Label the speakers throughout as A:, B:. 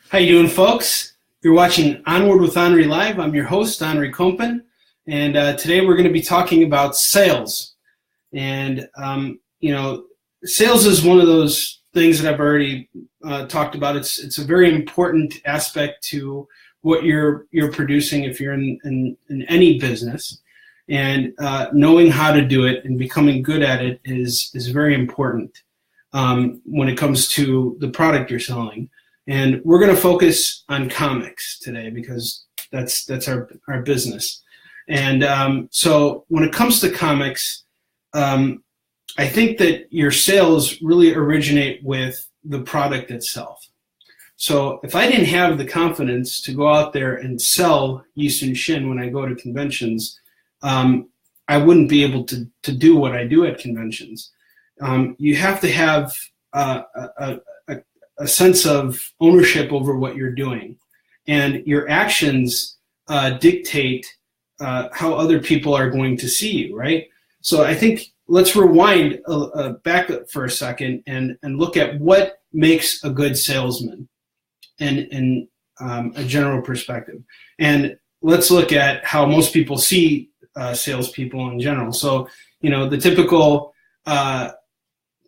A: How you doing, folks? You're watching Onward with Onrie Live. I'm your host, Onrie Kompan, and today we're going to be talking about sales. And sales is one of those things that I've already talked about. It's a very important aspect to what you're producing if you're in any business. And knowing how to do it and becoming good at it is very important when it comes to the product you're selling. And we're going to focus on comics today because that's our business. And so when it comes to comics, I think that your sales really originate with the product itself. So if I didn't have the confidence to go out there and sell Yi Shin when I go to conventions, I wouldn't be able to do what I do at conventions. You have to have a sense of ownership over what you're doing, and your actions dictate how other people are going to see you, right? So I think let's rewind back for a second and look at what makes a good salesman in a general perspective. And let's look at how most people see salespeople in general. So, the typical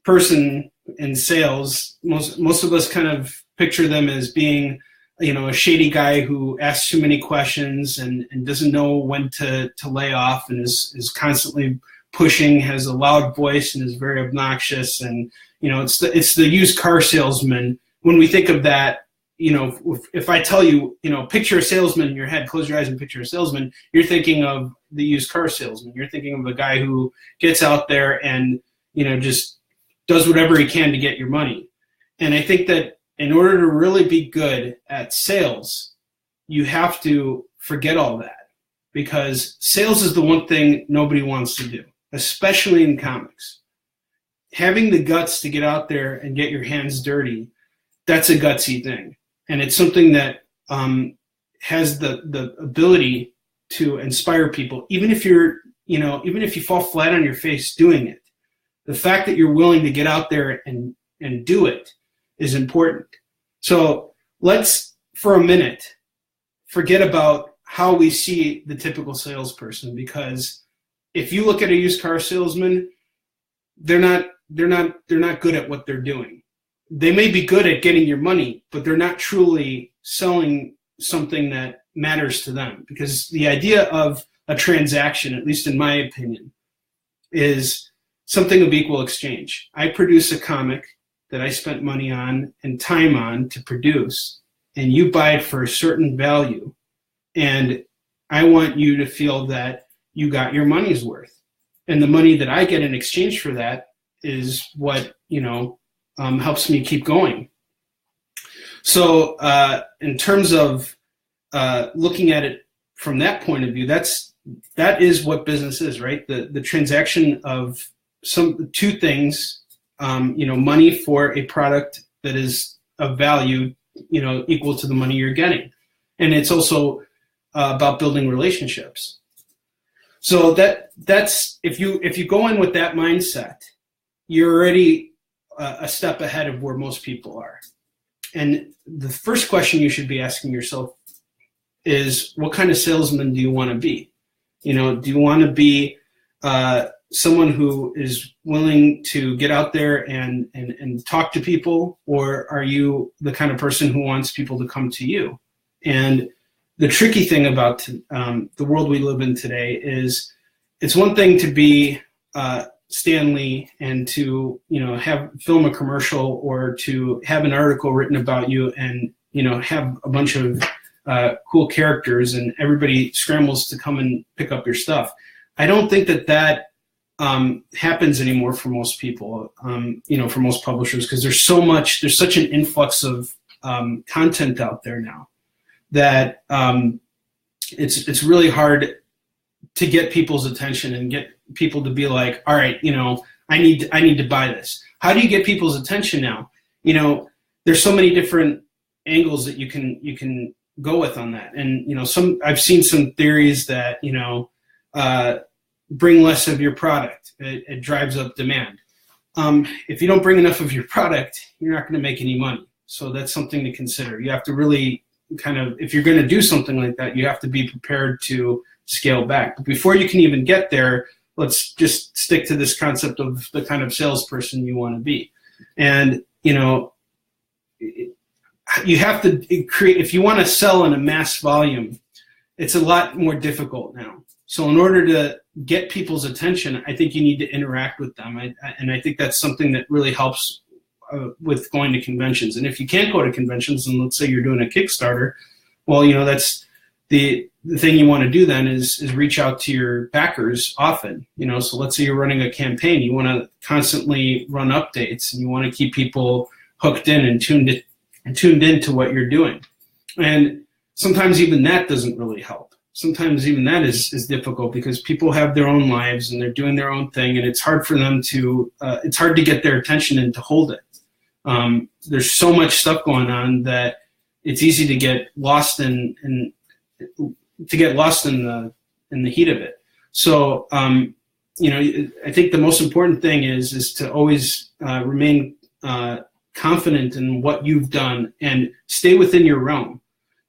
A: person in sales, most of us kind of picture them as being, a shady guy who asks too many questions and doesn't know when to lay off and is constantly pushing, has a loud voice and is very obnoxious. And, it's the used car salesman. When we think of that, if I tell you, picture a salesman in your head, close your eyes and picture a salesman, you're thinking of the used car salesman. You're thinking of a guy who gets out there and, just does whatever he can to get your money. And I think that in order to really be good at sales, you have to forget all that, because sales is the one thing nobody wants to do, especially in comics. Having the guts to get out there and get your hands dirty, that's a gutsy thing. And it's something that has the ability to inspire people, even if even if you fall flat on your face doing it. The fact that you're willing to get out there and do it is important. So let's, for a minute, forget about how we see the typical salesperson, because if you look at a used car salesman, they're not good at what they're doing. They may be good at getting your money, but they're not truly selling something that matters to them, because the idea of a transaction, at least in my opinion, is something of equal exchange. I produce a comic that I spent money on and time on to produce, and you buy it for a certain value, and I want you to feel that you got your money's worth. And the money that I get in exchange for that is what, helps me keep going. So in terms of looking at it from that point of view, that is what business is, right? The transaction of two things, money for a product that is of value, equal to the money you're getting. And it's also about building relationships. So that's if you go in with that mindset, you're already a step ahead of where most people are. And the first question you should be asking yourself is, what kind of salesman do you want to be? Do you want to be someone who is willing to get out there and talk to people, or are you the kind of person who wants people to come to you? And the tricky thing about the world we live in today is, it's one thing to be Stan Lee and to film a commercial, or to have an article written about you and have a bunch of cool characters and everybody scrambles to come and pick up your stuff. I don't think that happens anymore for most people, for most publishers, because there's such an influx of content out there now that it's really hard to get people's attention and get people to be like, all right, I need to buy this. How do you get people's attention now? There's so many different angles that you can go with on that. And I've seen some theories that bring less of your product. It drives up demand. If you don't bring enough of your product, you're not going to make any money. So that's something to consider. You have to really kind of, if you're going to do something like that, you have to be prepared to scale back. But before you can even get there, let's just stick to this concept of the kind of salesperson you want to be. And, you know, you have to create, if you want to sell in a mass volume, it's a lot more difficult now. So in order to get people's attention, I think you need to interact with them. And I think that's something that really helps with going to conventions. And if you can't go to conventions, and let's say you're doing a Kickstarter, well, you know, that's the thing you want to do then is reach out to your backers often. You know, so let's say you're running a campaign, you want to constantly run updates, and you want to keep people hooked in and tuned into what you're doing. And sometimes even that doesn't really help. Sometimes even that is difficult because people have their own lives and they're doing their own thing, and it's hard for them to it's hard to get their attention and to hold it. There's so much stuff going on that it's easy to get lost in the heat of it. So you know, I think the most important thing is to always remain confident in what you've done and stay within your realm.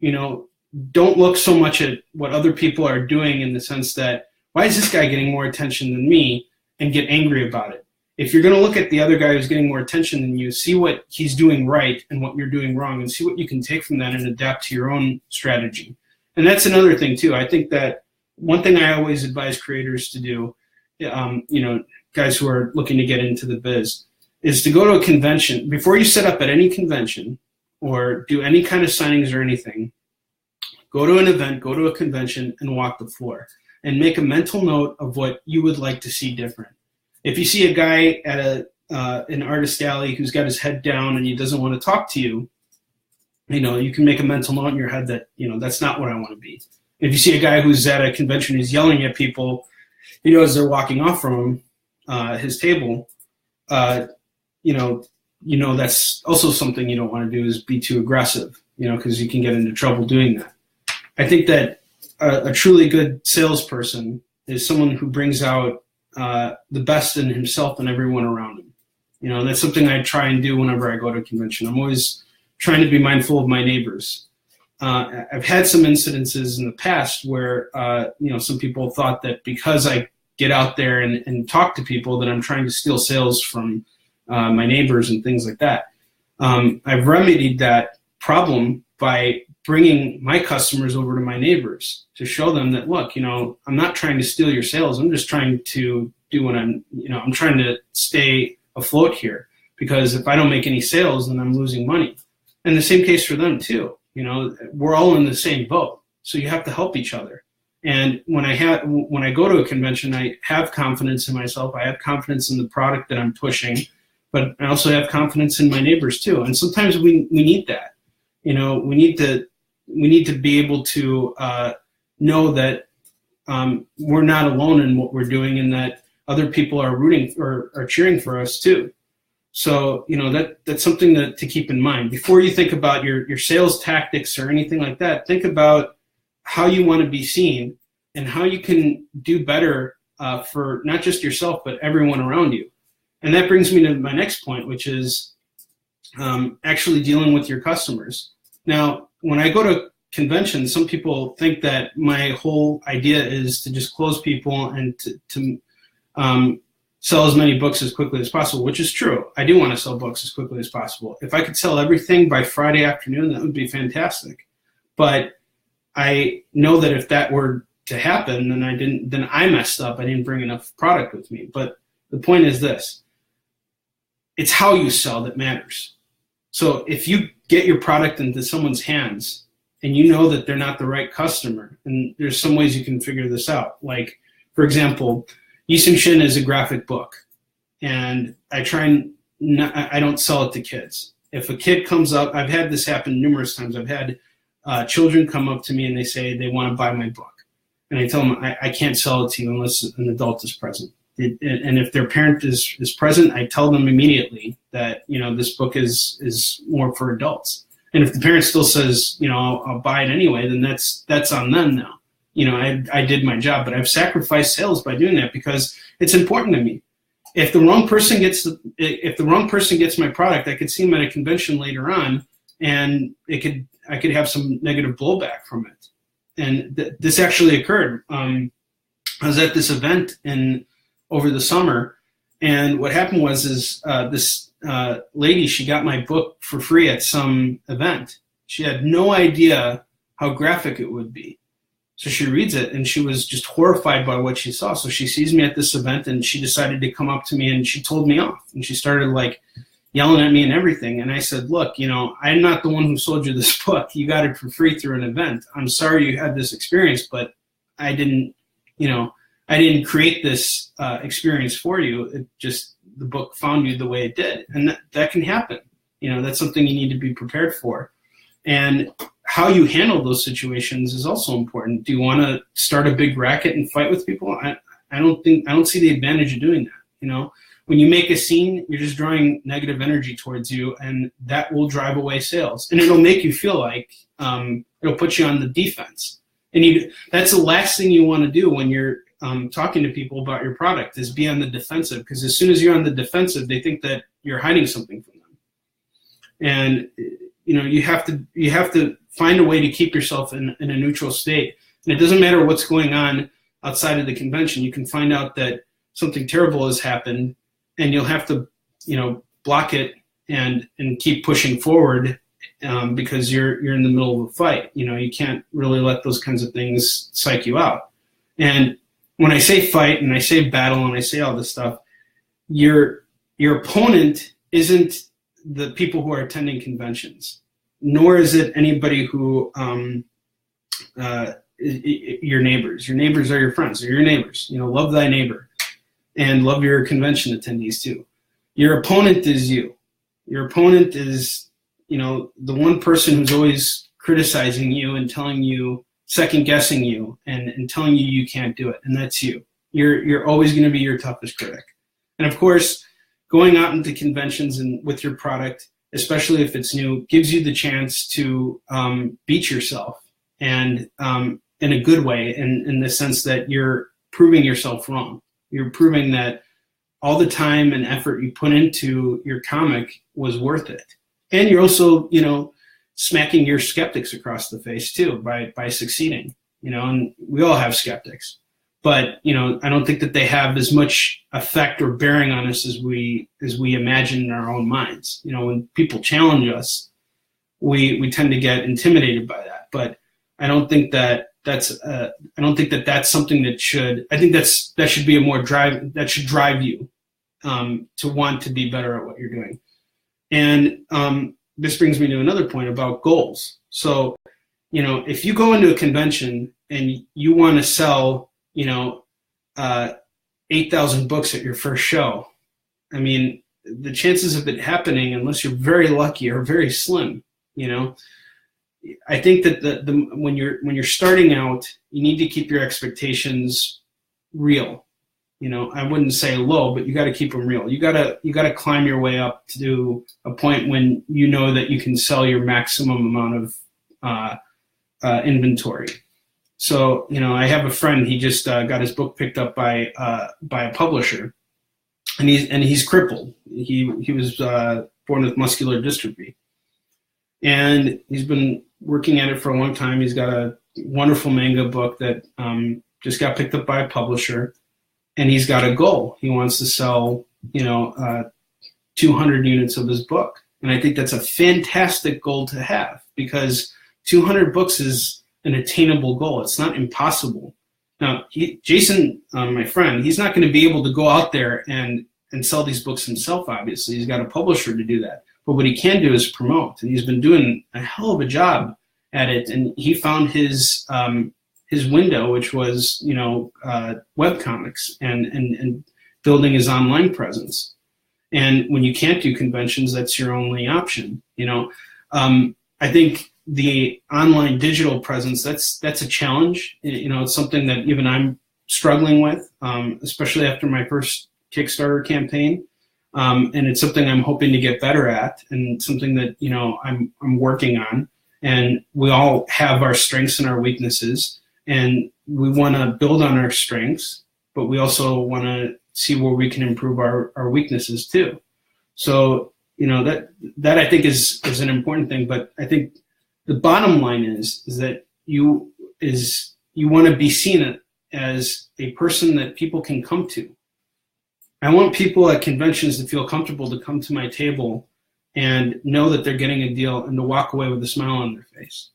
A: You know, don't look so much at what other people are doing in the sense that, why is this guy getting more attention than me, and get angry about it. If you're going to look at the other guy who's getting more attention than you, see what he's doing right and what you're doing wrong, and see what you can take from that and adapt to your own strategy. And that's another thing too. I think that one thing I always advise creators to do, you know, guys who are looking to get into the biz, is to go to a convention. Before you set up at any convention or do any kind of signings or anything, go to an event, go to a convention, and walk the floor. And make a mental note of what you would like to see different. If you see a guy at an artist alley who's got his head down and he doesn't want to talk to you, you know, you can make a mental note in your head that, you know, that's not what I want to be. If you see a guy who's at a convention who's yelling at people, you know, as they're walking off from his table, you know, that's also something you don't want to do, is be too aggressive, you know, because you can get into trouble doing that. I think that a truly good salesperson is someone who brings out the best in himself and everyone around him. You know, and that's something I try and do whenever I go to a convention. I'm always trying to be mindful of my neighbors. I've had some incidences in the past where, you know, some people thought that because I get out there and talk to people that I'm trying to steal sales from my neighbors and things like that. I've remedied that problem by bringing my customers over to my neighbors to show them that, look, you know, I'm not trying to steal your sales. I'm just trying to do what I'm trying to stay afloat here, because if I don't make any sales, then I'm losing money. And the same case for them too. You know, we're all in the same boat. So you have to help each other. And when I go to a convention, I have confidence in myself. I have confidence in the product that I'm pushing, but I also have confidence in my neighbors too. And sometimes we need that. You know, we need to be able to know that we're not alone in what we're doing, and that other people are rooting or are cheering for us too. So, you know, that's something to keep in mind. Before you think about your sales tactics or anything like that, think about how you want to be seen and how you can do better for not just yourself, but everyone around you. And that brings me to my next point, which is actually dealing with your customers. Now, when I go to conventions, some people think that my whole idea is to just close people and to sell as many books as quickly as possible, which is true. I do want to sell books as quickly as possible. If I could sell everything by Friday afternoon, that would be fantastic. But I know that if that were to happen, then I messed up. I didn't bring enough product with me. But the point is this: it's how you sell that matters. So if you get your product into someone's hands and you know that they're not the right customer, and there's some ways you can figure this out. Like, for example, Yisung Shin is a graphic book, and I don't sell it to kids. If a kid comes up, I've had this happen numerous times. I've had children come up to me and they say they want to buy my book. And I tell them, I can't sell it to you unless an adult is present. And if their parent is present, I tell them immediately that, you know, this book is more for adults. And if the parent still says, you know, I'll buy it anyway, then that's on them now. You know, I did my job, but I've sacrificed sales by doing that because it's important to me. If the wrong person gets my product, I could see them at a convention later on, and I could have some negative blowback from it. And this actually occurred. I was at this event over the summer, and what happened was this lady, she got my book for free at some event. She had no idea how graphic it would be. So she reads it, and she was just horrified by what she saw. So she sees me at this event, and she decided to come up to me, and she told me off. And she started like yelling at me and everything. And I said, look, I'm not the one who sold you this book. You got it for free through an event. I'm sorry you had this experience, but I didn't create this experience for you. It just, the book found you the way it did. And that can happen. That's something you need to be prepared for. And how you handle those situations is also important. Do you want to start a big racket and fight with people? I don't see the advantage of doing that. When you make a scene, you're just drawing negative energy towards you, and that will drive away sales. And it'll make you feel like it'll put you on the defense. And that's the last thing you want to do when you're talking to people about your product, is be on the defensive, because as soon as you're on the defensive, they think that you're hiding something from them. And you have to find a way to keep yourself in a neutral state. And it doesn't matter what's going on outside of the convention. You can find out that something terrible has happened, and you'll have to, block it and keep pushing forward because you're in the middle of a fight. You can't really let those kinds of things psych you out. And when I say fight and I say battle and I say all this stuff, your opponent isn't the people who are attending conventions, nor is it anybody who your neighbors. Your neighbors are your friends. They're your neighbors. Love thy neighbor, and love your convention attendees too. Your opponent is you. Your opponent is, the one person who's always criticizing you and telling you, second guessing you, and telling you can't do it, and that's you. You're always going to be your toughest critic. And of course, going out into conventions and with your product, especially if it's new, gives you the chance to beat yourself, and in a good way, in the sense that you're proving yourself wrong. You're proving that all the time and effort you put into your comic was worth it. And you're also, smacking your skeptics across the face too by succeeding. And we all have skeptics. But, I don't think that they have as much effect or bearing on us as we imagine in our own minds. When people challenge us, we tend to get intimidated by that. But I don't think that that's something that should. I think that should be a more drive that should drive you to want to be better at what you're doing. And this brings me to another point about goals. So, if you go into a convention and you want to sell, 8,000 books at your first show, I mean, the chances of it happening, unless you're very lucky, are very slim. I think that when you're starting out, you need to keep your expectations real. I wouldn't say low, but you got to keep them real. You got to climb your way up to a point when you know that you can sell your maximum amount of inventory. So, I have a friend. He just got his book picked up by a publisher, and he's crippled. He was born with muscular dystrophy, and he's been working at it for a long time. He's got a wonderful manga book that just got picked up by a publisher, and he's got a goal. He wants to sell 200 units of his book, and I think that's a fantastic goal to have, because 200 books is an attainable goal. It's not impossible. Now, Jason, my friend, he's not going to be able to go out there and sell these books himself, obviously. He's got a publisher to do that. But what he can do is promote, and he's been doing a hell of a job at it. And he found his window, which was, webcomics and building his online presence. And when you can't do conventions, that's your only option. I think the online digital presence, that's a challenge. It's something that even I'm struggling with, especially after my first Kickstarter campaign. And it's something I'm hoping to get better at, and something that, I'm working on. And we all have our strengths and our weaknesses, and we want to build on our strengths, but we also want to see where we can improve our weaknesses too. So, that I think is an important thing. But I think the bottom line is that you want to be seen as a person that people can come to. I want people at conventions to feel comfortable to come to my table and know that they're getting a deal and to walk away with a smile on their face.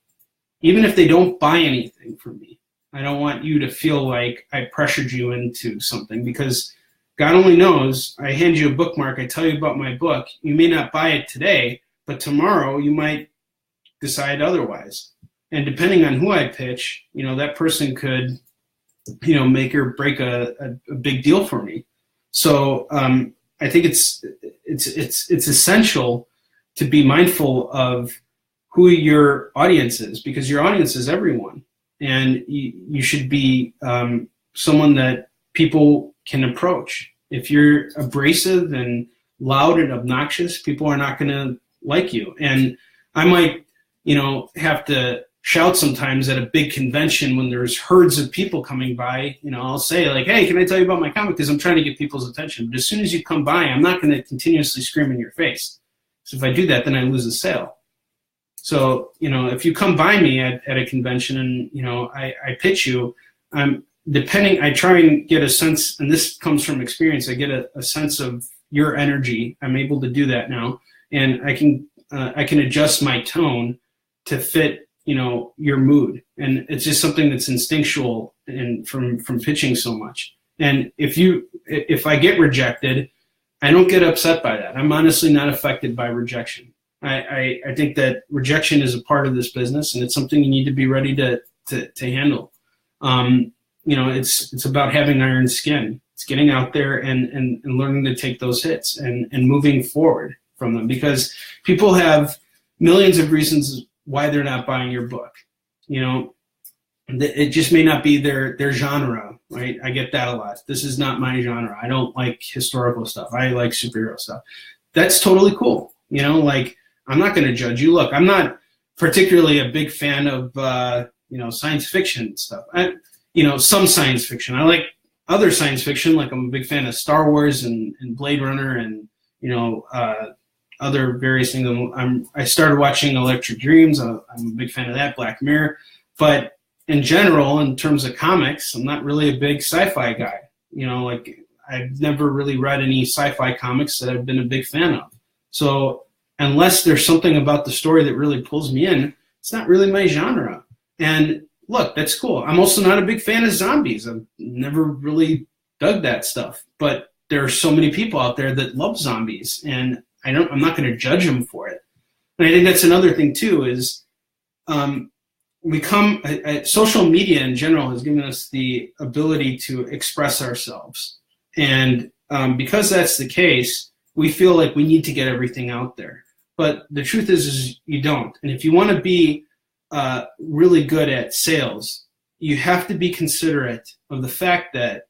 A: Even if they don't buy anything from me, I don't want you to feel like I pressured you into something, because God only knows, I hand you a bookmark, I tell you about my book, you may not buy it today, but tomorrow you might decide otherwise. And depending on who I pitch, that person could, make or break a big deal for me. So I think it's essential to be mindful of who your audience is, because your audience is everyone, and you should be someone that people can approach. If you're abrasive and loud and obnoxious, people are not going to like you. And I might, have to shout sometimes at a big convention when there's herds of people coming by. I'll say like, hey, can I tell you about my comic? Because I'm trying to get people's attention. But as soon as you come by, I'm not going to continuously scream in your face. So if I do that, then I lose a sale. So, if you come by me at a convention and, I pitch you, I try and get a sense, and this comes from experience, I get a sense of your energy. I'm able to do that now. And I can adjust my tone to fit, your mood. And it's just something that's instinctual and from pitching so much. And if I get rejected, I don't get upset by that. I'm honestly not affected by rejection. I think that rejection is a part of this business, and it's something you need to be ready to handle. It's about having iron skin. It's getting out there and learning to take those hits and moving forward from them, because people have millions of reasons why they're not buying your book. It just may not be their genre, right? I get that a lot. This is not my genre. I don't like historical stuff. I like superhero stuff. That's totally cool. I'm not going to judge you. Look, I'm not particularly a big fan of, science fiction stuff. Some science fiction. I like other science fiction. Like I'm a big fan of Star Wars and Blade Runner and, other various things. I started watching Electric Dreams. I'm a big fan of that, Black Mirror. But in general, in terms of comics, I'm not really a big sci-fi guy. I've never really read any sci-fi comics that I've been a big fan of. So unless there's something about the story that really pulls me in, it's not really my genre. And look, that's cool. I'm also not a big fan of zombies. I've never really dug that stuff. But there are so many people out there that love zombies, and I'm not going to judge them for it. And I think that's another thing too, is social media in general has given us the ability to express ourselves. And because that's the case, we feel like we need to get everything out there. But the truth is you don't. And if you want to be really good at sales, you have to be considerate of the fact that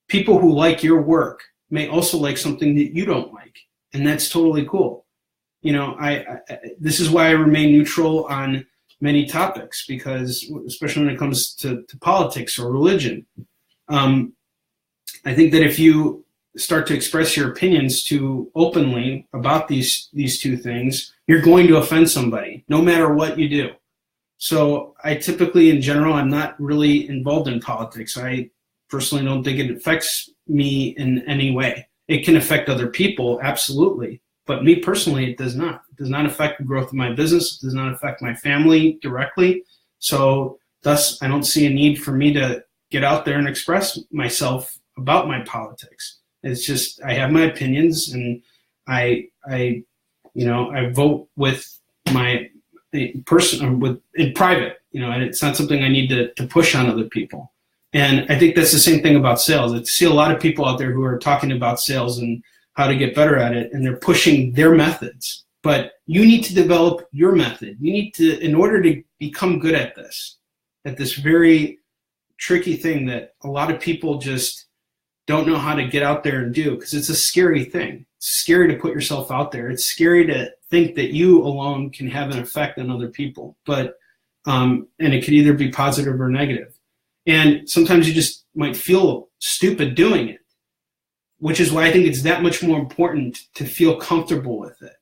A: people who like your work may also like something that you don't like. And that's totally cool. This is why I remain neutral on many topics, because especially when it comes to politics or religion, I think that if you start to express your opinions too openly about these two things, you're going to offend somebody, no matter what you do. So I typically, in general, I'm not really involved in politics. I personally don't think it affects me in any way. It can affect other people, absolutely. But me personally, it does not. It does not affect the growth of my business. It does not affect my family directly. So thus, I don't see a need for me to get out there and express myself about my politics. It's just, I have my opinions, and I vote with my person in private, and it's not something I need to push on other people. And I think that's the same thing about sales. I see a lot of people out there who are talking about sales and how to get better at it, and they're pushing their methods. But you need to develop your method. You need to, in order to become good at this very tricky thing that a lot of people just don't know how to get out there and do, because it's a scary thing. It's scary to put yourself out there. It's scary to think that you alone can have an effect on other people. But and it could either be positive or negative. And sometimes you just might feel stupid doing it, which is why I think it's that much more important to feel comfortable with it.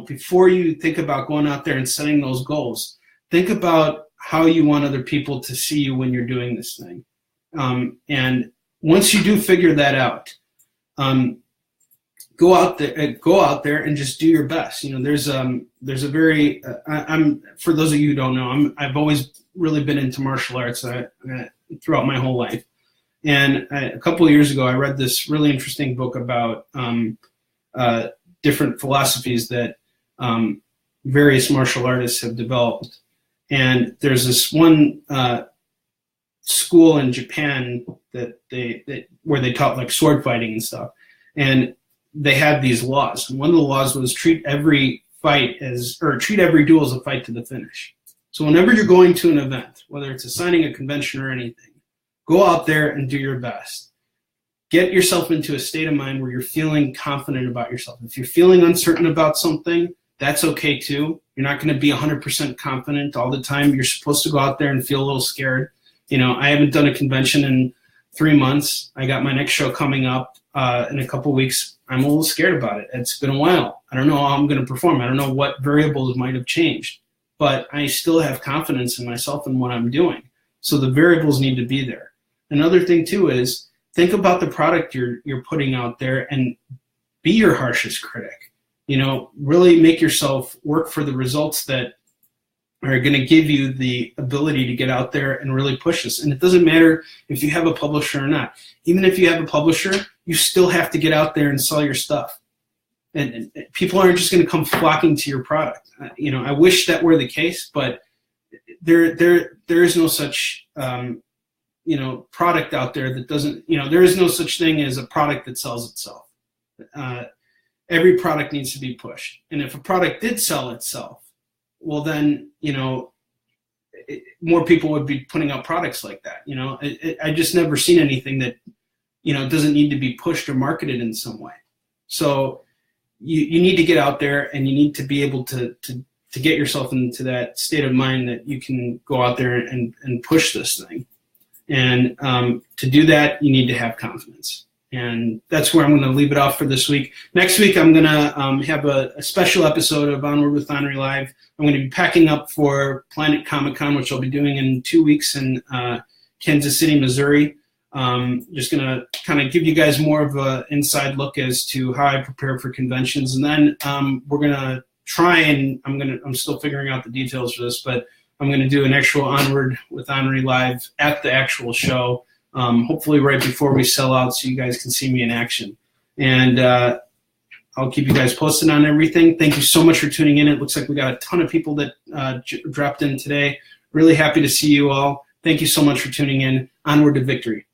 A: before you think about going out there and setting those goals, think about how you want other people to see you when you're doing this thing. And once you do figure that out, go out there and just do your best. There's a very for those of you who don't know, I've always really been into martial arts throughout my whole life. And a couple of years ago, I read this really interesting book about different philosophies that various martial artists have developed. And there's this one school in Japan where they taught like sword fighting and stuff. And they had these laws. And one of the laws was treat every duel as a fight to the finish. So whenever you're going to an event, whether it's signing a convention or anything, go out there and do your best. Get yourself into a state of mind where you're feeling confident about yourself. If you're feeling uncertain about something, that's okay too. You're not going to be 100% confident all the time. You're supposed to go out there and feel a little scared. I haven't done a convention in 3 months. I got my next show coming up in a couple weeks. I'm a little scared about it. It's been a while. I don't know how I'm going to perform. I don't know what variables might have changed, but I still have confidence in myself and what I'm doing. So the variables need to be there. Another thing too is think about the product you're putting out there and be your harshest critic. Really make yourself work for the results that are going to give you the ability to get out there and really push this. And it doesn't matter if you have a publisher or not. Even if you have a publisher, you still have to get out there and sell your stuff. And people aren't just going to come flocking to your product. I wish that were the case, but there is no such product out there that doesn't. There is no such thing as a product that sells itself. Every product needs to be pushed. And if a product did sell itself, well then, more people would be putting out products like that. I just never seen anything that, doesn't need to be pushed or marketed in some way. So you need to get out there and you need to be able to get yourself into that state of mind that you can go out there and push this thing. And to do that, you need to have confidence. And that's where I'm going to leave it off for this week. Next week, I'm going to have a special episode of Onward with Onrie Live. I'm going to be packing up for Planet Comic-Con, which I'll be doing in 2 weeks in Kansas City, Missouri. Just going to kind of give you guys more of an inside look as to how I prepare for conventions. And then we're going to try and I'm still figuring out the details for this, but I'm going to do an actual Onward with Onrie Live at the actual show. Hopefully right before we sell out so you guys can see me in action. And I'll keep you guys posted on everything. Thank you so much for tuning in. It looks like we got a ton of people that dropped in today. Really happy to see you all. Thank you so much for tuning in. Onward to victory.